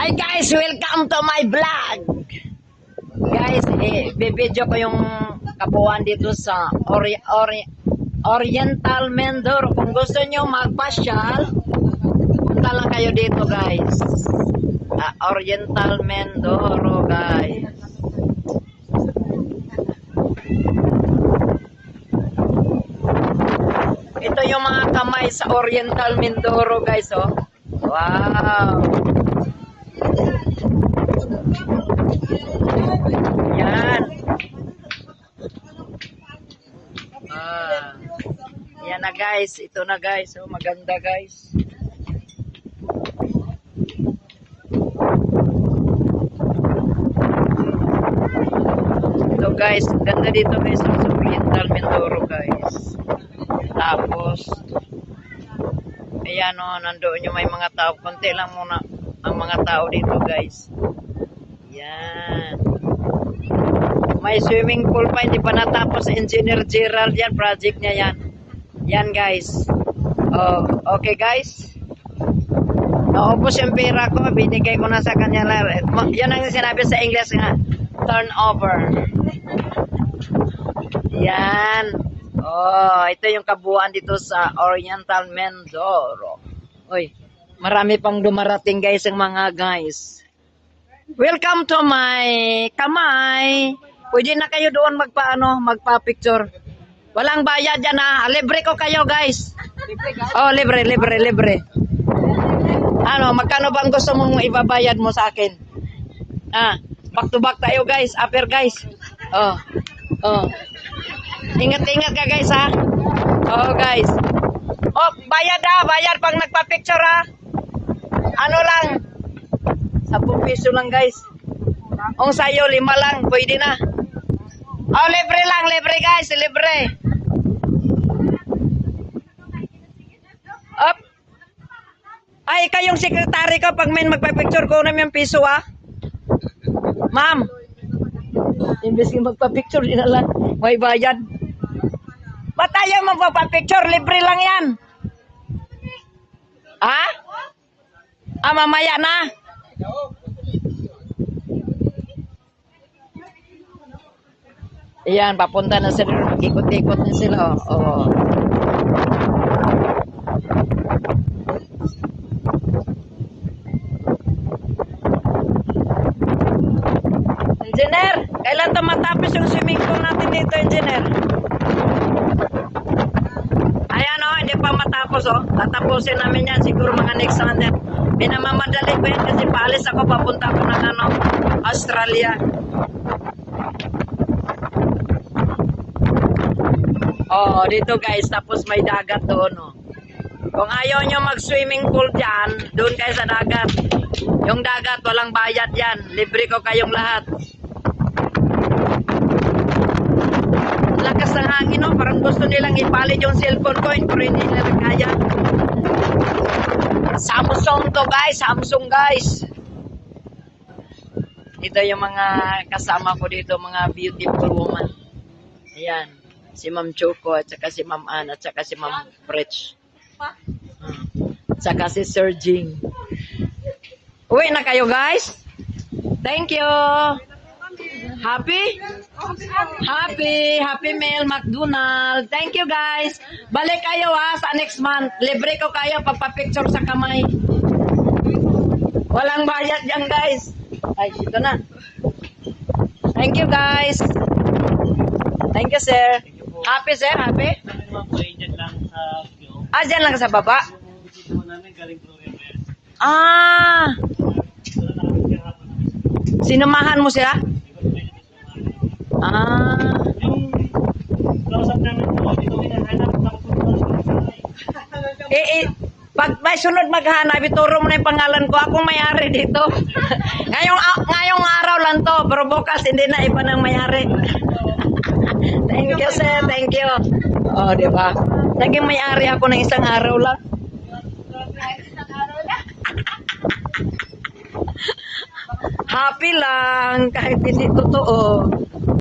Hi guys, welcome to my vlog. Guys, bibidyo ko yung kabuuan dito sa Oriental Mindoro. Kung gusto nyo magpasyal, punta lang kayo dito guys. Oriental Mindoro guys. Ito yung mga kamay sa Oriental Mindoro guys, oh. Wow. Yan. Yan na guys. Ito na guys. Oh, maganda guys. Ito guys. Ganda dito guys. Sa Oriental Mindoro guys. Tapos ayan o. Nandoon yung may mga tao. Konti lang muna ang mga tao dito guys. Yan. May swimming pool pa, hindi pa natapos Engineer Gerald yan, project niya yan. Yan guys. Oh, okay guys. Naubos yung pera ko, binigay ko na sa kanya. Yan ang sinabi sa English nga, turnover. Yan. Oh, ito yung kabuuan dito sa Oriental Mindoro. Uy, marami pang dumarating guys ang mga guys. Welcome to my kamay. Pwede na kayo doon magpa-picture. Walang bayad yan ha. Libre ko kayo guys. Oh, libre. Ano, magkano bang gusto mong ibabayad mo sa akin? Back to back tayo guys. Upper guys. Oh. Ingat-ingat ka guys ha. Oh guys. Oh, bayad ha. Bayad pag nagpa-picture ha. Ano lang. 10 piso lang guys. Kung sa'yo 5 lang, pwede na. Oh, libre lang, libre guys, libre. Up. Ay, kayong sekretary ko pag may magpa-picture ko na yung piso ah. Ma'am. Imbes yung magpa-picture din lang, may bayad. Ba't tayo magpa-picture? Libre lang yan. Ha? Mamaya na. Ayan, papunta na sila. Mag-ikot-ikot na sila. Oh. Engineer, kailan ito matapos yung swimming pool natin dito, engineer? Ayan o, hindi pa matapos o. Tatapusin namin yan siguro mga next month. Pinamamadali ko yan kasi paalis ako, papunta ko ng Australia. Oh, dito guys, tapos may dagat doon, oh. Kung ayaw nyo mag-swimming pool dyan, doon kayo sa dagat. Yung dagat, walang bayad yan. Libre ko kayong lahat. Lakas ng hangin, oh. Parang gusto nilang ipalit yung cellphone ko, pero hindi nila kaya. Samsung to guys, Samsung guys. Ito yung mga kasama ko dito, mga beautiful woman. Ayan. Si Ma'am Choco, at saka si Ma'am Ann, at saka si Ma'am Fretch. At saka si Sir Jing. Uwi na kayo guys. Thank you. Happy meal McDonald's. Thank you guys. Balik kayo ha sa next month. Libre ko kayo pagpa-picture sa kamay. Walang bayad yan guys. Ay, ito na. Thank you guys. Thank you sir. Happy sir, happy? Dyan lang sa baba? Sinamahan mo sila? Pag may sunod maghanap, ituro mo na yung pangalan ko. Akong may-ari dito. ngayong araw lang to, pero bukas hindi na iba ng may-ari. Thank you, sir. Thank you. Oh, di ba? Naging may-ari ako ng isang araw lang. Happy lang, kahit hindi totoo.